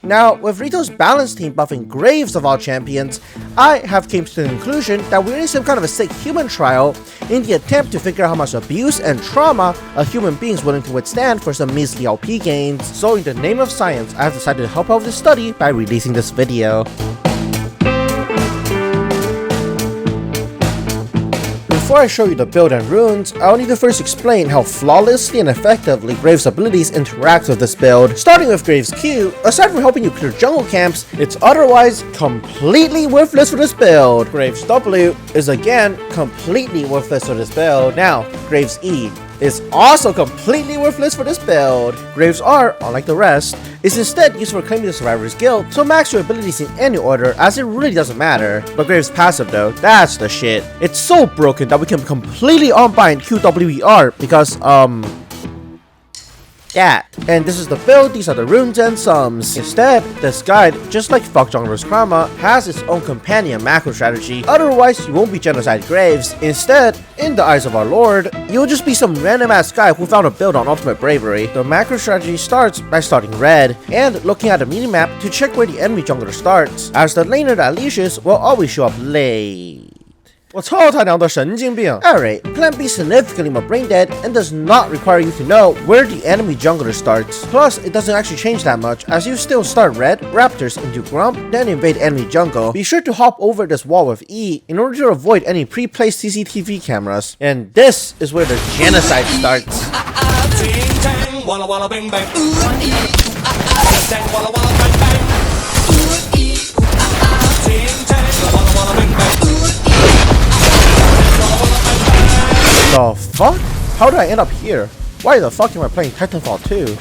Now, with Rito's balance team buffing Graves of all champions, I have came to the conclusion that we're in some kind of a sick human trial in the attempt to figure out how much abuse and trauma a human being is willing to withstand for some measly LP gains. So in the name of science, I have decided to help out with this study by releasing this video. Before I show you the build and runes, I'll need to first explain how flawlessly and effectively Graves' abilities interact with this build. Starting with Graves' Q, aside from helping you clear jungle camps, it's otherwise completely worthless for this build. Graves' W is again completely worthless for this build. Now, Graves' E is also completely worthless for this build. Graves' R, unlike the rest, is instead used for claiming the survivor's guild, so max your abilities in any order as it really doesn't matter. But Graves' passive though, that's the shit. It's so broken that we can completely unbind QWER because, yeah. And this is the build, these are the runes and sums. Instead, this guide, just like Fuck Jungler's Karma, has its own companion macro strategy. Otherwise, you won't be Genocide Graves. Instead, in the eyes of our lord, you'll just be some random ass guy who found a build on Ultimate Bravery. The macro strategy starts by starting red, and looking at the minimap to check where the enemy jungler starts, as the laner that leashes will always show up late. 我操他娘的神经病! Alright, Plan B is significantly more brain dead and does not require you to know where the enemy jungler starts. Plus, it doesn't actually change that much as you still start red, Raptors into Grump, then invade enemy jungle. Be sure to hop over this wall with E in order to avoid any pre-placed CCTV cameras. And this is where the genocide starts. The fuck? How did I end up here? Why the fuck am I playing Titanfall 2?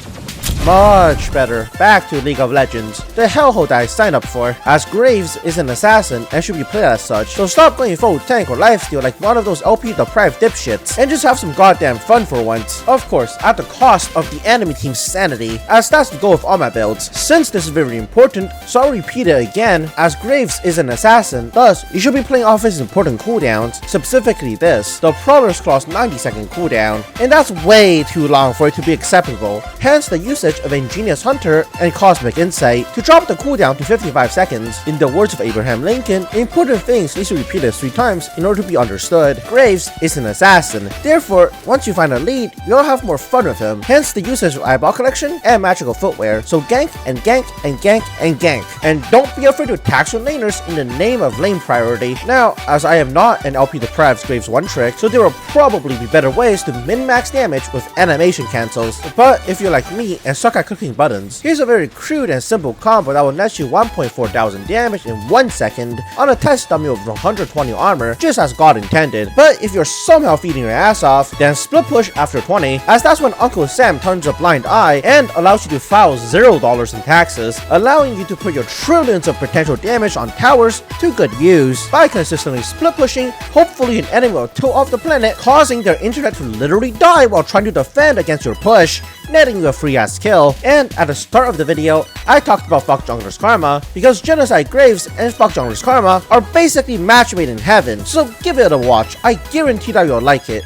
Much better. Back to League of Legends, the hellhole that I signed up for, as Graves is an assassin and should be played as such, so stop going full tank or lifesteal like one of those LP deprived dipshits, and just have some goddamn fun for once. Of course, at the cost of the enemy team's sanity, as that's the goal of all my builds. Since this is very important, so I'll repeat it again, as Graves is an assassin, thus you should be playing off his important cooldowns, specifically this, the Prowler's Claw's 90-second cooldown, and that's way too long for it to be acceptable, hence the usage of Ingenious Hunter and Cosmic Insight to drop the cooldown to 55 seconds. In the words of Abraham Lincoln, important things need to be repeated 3 times in order to be understood. Graves is an assassin, therefore, once you find a lead, you'll have more fun with him, hence the usage of Eyeball Collection and Magical Footwear, so gank and gank and gank and gank. And don't be afraid to tax your laners in the name of lane priority. Now, as I am not an LP deprived Graves one trick, so there will probably be better ways to min-max damage with animation cancels, but if you're like me and suck at clicking buttons, here's a very crude and simple combo that will net you 1.4 thousand damage in 1 second on a test dummy of 120 armor, just as God intended. But if you're somehow feeding your ass off, then split push after 20, as that's when Uncle Sam turns a blind eye and allows you to file $0 in taxes, allowing you to put your trillions of potential damage on towers to good use. By consistently split pushing, hopefully an enemy will tilt off the planet, causing their internet to literally die while trying to defend against your push, netting you a free ass kill. And at the start of the video, I talked about Fuck Jungler's Karma because Genocide Graves and Fuck Jungler's Karma are basically match made in heaven, so give it a watch, I guarantee that you'll like it.